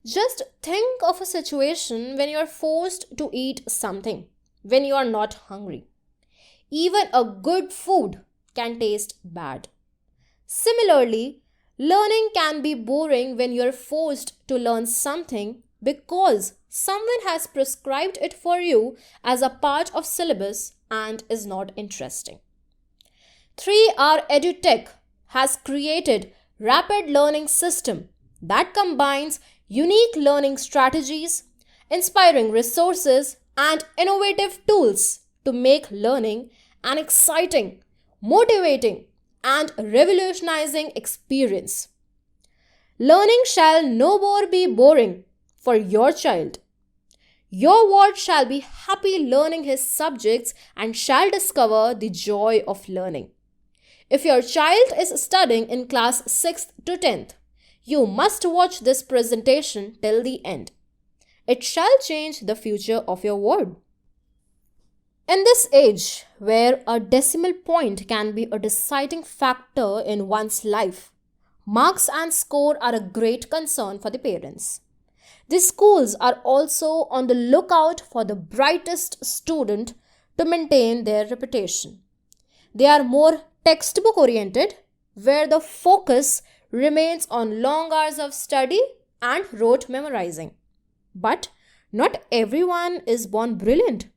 Just think of a situation when you are forced to eat something when you are not hungry. Even a good food can taste bad. Similarly, learning can be boring when you are forced to learn something because someone has prescribed it for you as a part of syllabus and is not interesting. 3rEdutech has created rapid learning system that combines unique learning strategies, inspiring resources and innovative tools to make learning an exciting, motivating and revolutionizing experience. Learning shall no more be boring for your child. Your ward shall be happy learning his subjects and shall discover the joy of learning. If your child is studying in class 6th to 10th, you must watch this presentation till the end. It shall change the future of your ward. In this age, where a decimal point can be a deciding factor in one's life, marks and score are a great concern for the parents. The schools are also on the lookout for the brightest student to maintain their reputation. They are more textbook oriented, where the focus remains on long hours of study and rote memorizing. But not everyone is born brilliant.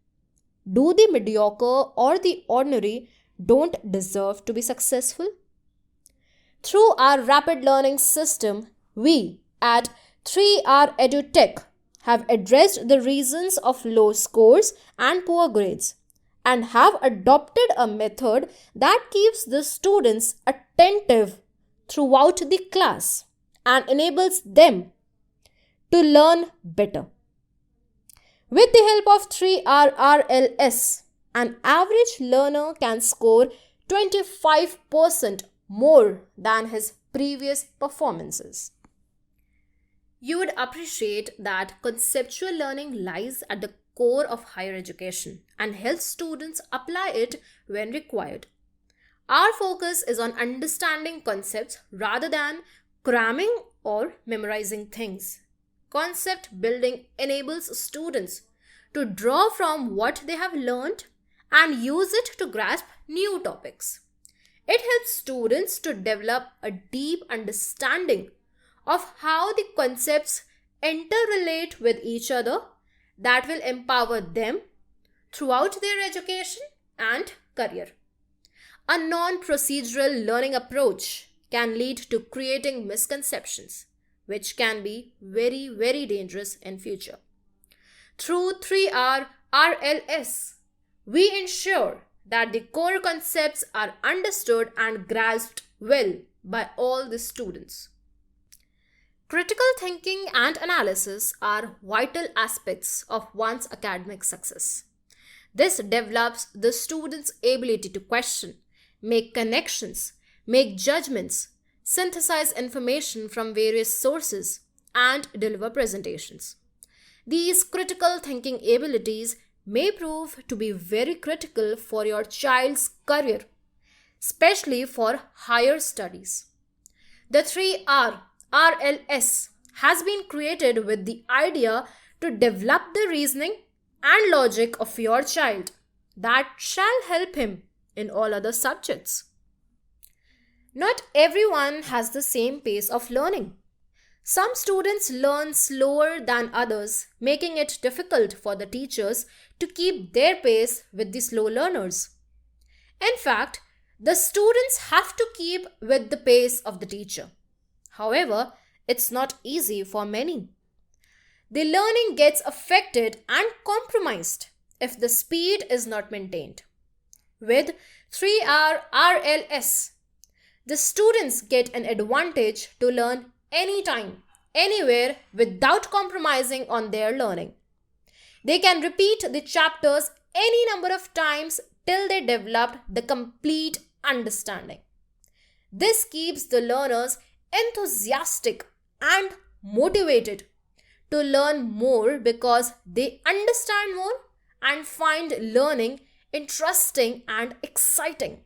Do the mediocre or the ordinary don't deserve to be successful? Through our rapid learning system, we at 3rEdutech have addressed the reasons of low scores and poor grades and have adopted a method that keeps the students attentive throughout the class and enables them to learn better. With the help of 3R RLS, an average learner can score 25% more than his previous performances. You would appreciate that conceptual learning lies at the core of higher education and helps students apply it when required. Our focus is on understanding concepts rather than cramming or memorizing things. Concept building enables students to draw from what they have learned and use it to grasp new topics. It helps students to develop a deep understanding of how the concepts interrelate with each other that will empower them throughout their education and career. A non-procedural learning approach can lead to creating misconceptions, which can be very, very dangerous in future. Through 3R RLS, we ensure that the core concepts are understood and grasped well by all the students. Critical thinking and analysis are vital aspects of one's academic success. This develops the student's ability to question, make connections, make judgments, synthesize information from various sources, and deliver presentations. These critical thinking abilities may prove to be very critical for your child's career, especially for higher studies. The 3R RLS has been created with the idea to develop the reasoning and logic of your child that shall help him in all other subjects. Not everyone has the same pace of learning. Some students learn slower than others, making it difficult for the teachers to keep their pace with the slow learners. In fact, the students have to keep with the pace of the teacher. However, it's not easy for many. The learning gets affected and compromised if the speed is not maintained. With 3R RLS, the students get an advantage to learn anytime, anywhere without compromising on their learning. They can repeat the chapters any number of times till they develop the complete understanding. This keeps the learners enthusiastic and motivated to learn more because they understand more and find learning interesting and exciting.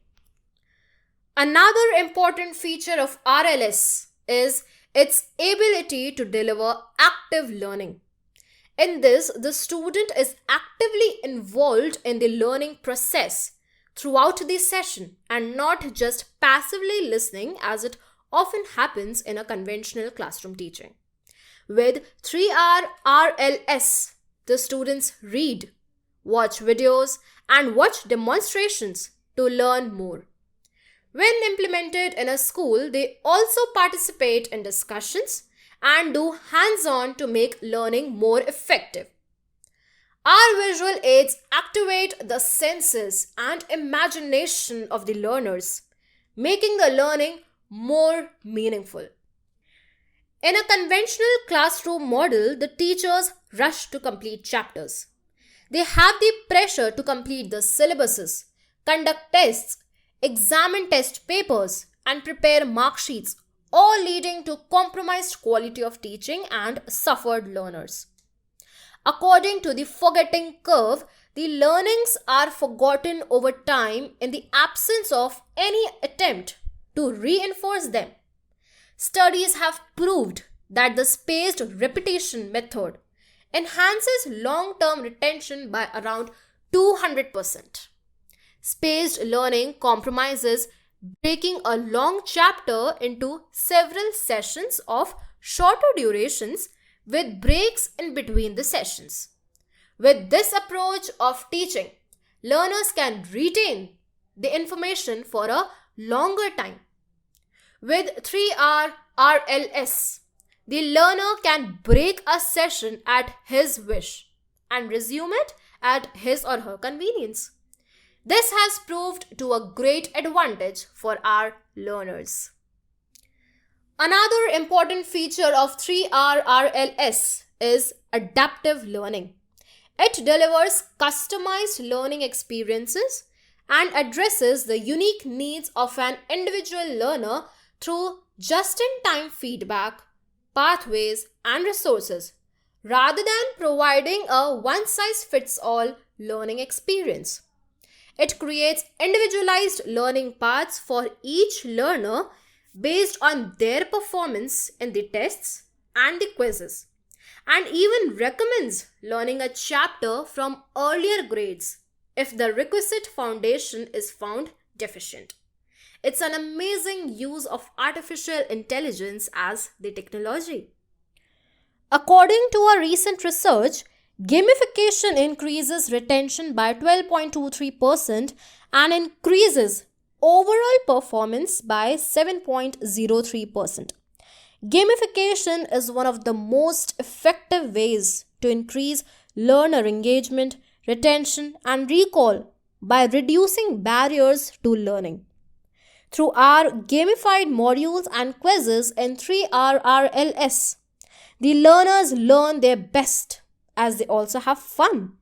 Another important feature of RLS is its ability to deliver active learning. In this, the student is actively involved in the learning process throughout the session and not just passively listening as it often happens in a conventional classroom teaching. With 3R RLS, the students read, watch videos, and watch demonstrations to learn more. When implemented in a school, they also participate in discussions and do hands-on to make learning more effective. Our visual aids activate the senses and imagination of the learners, making the learning more meaningful. In a conventional classroom model, the teachers rush to complete chapters. They have the pressure to complete the syllabuses, conduct tests, examine test papers, and prepare mark sheets, all leading to compromised quality of teaching and suffered learners. According to the forgetting curve, the learnings are forgotten over time in the absence of any attempt to reinforce them. Studies have proved that the spaced repetition method enhances long-term retention by around 200%. Spaced learning compromises breaking a long chapter into several sessions of shorter durations with breaks in between the sessions. With this approach of teaching, learners can retain the information for a longer time. With 3R RLS, the learner can break a session at his wish and resume it at his or her convenience. This has proved to a great advantage for our learners. Another important feature of 3R RLS is adaptive learning. It delivers customized learning experiences and addresses the unique needs of an individual learner through just-in-time feedback, pathways, and resources, rather than providing a one-size-fits-all learning experience. It creates individualized learning paths for each learner based on their performance in the tests and the quizzes, and even recommends learning a chapter from earlier grades if the requisite foundation is found deficient. It's an amazing use of artificial intelligence as the technology. According to a recent research, gamification increases retention by 12.23% and increases overall performance by 7.03%. Gamification is one of the most effective ways to increase learner engagement, retention, and recall by reducing barriers to learning. Through our gamified modules and quizzes in 3R RLS, the learners learn their best as they also have fun.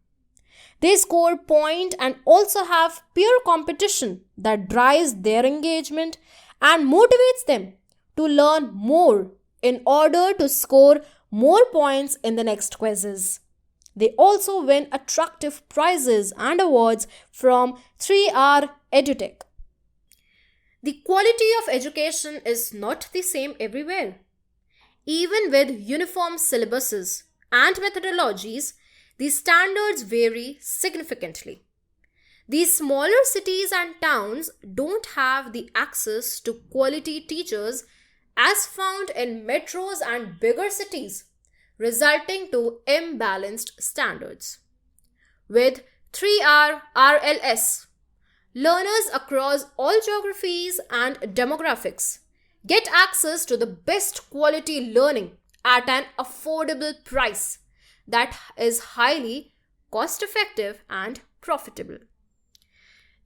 They score points and also have peer competition that drives their engagement and motivates them to learn more in order to score more points in the next quizzes. They also win attractive prizes and awards from 3rEdutech. The quality of education is not the same everywhere. Even with uniform syllabuses and methodologies, the standards vary significantly. These smaller cities and towns don't have the access to quality teachers as found in metros and bigger cities, resulting to imbalanced standards. With 3R RLS, learners across all geographies and demographics get access to the best quality learning at an affordable price that is highly cost-effective and profitable.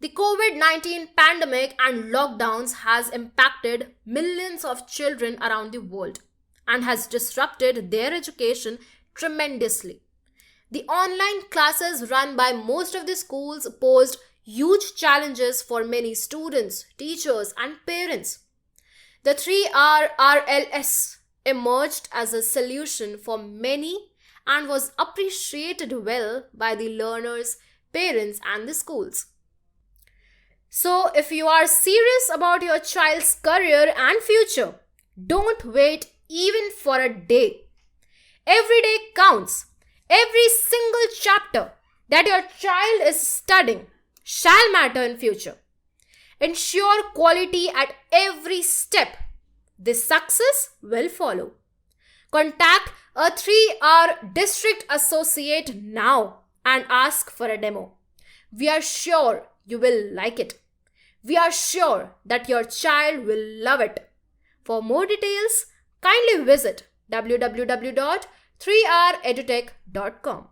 The COVID-19 pandemic and lockdowns has impacted millions of children around the world and has disrupted their education tremendously. The online classes run by most of the schools posed huge challenges for many students, teachers, and parents. The 3R RLS emerged as a solution for many and was appreciated well by the learners, parents, and the schools. So, if you are serious about your child's career and future, don't wait even for a day. Every day counts. Every single chapter that your child is studying shall matter in future. Ensure quality at every step. This success will follow. Contact a 3R district associate now and ask for a demo. We are sure you will like it. We are sure that your child will love it. For more details, kindly visit www.3redutech.com.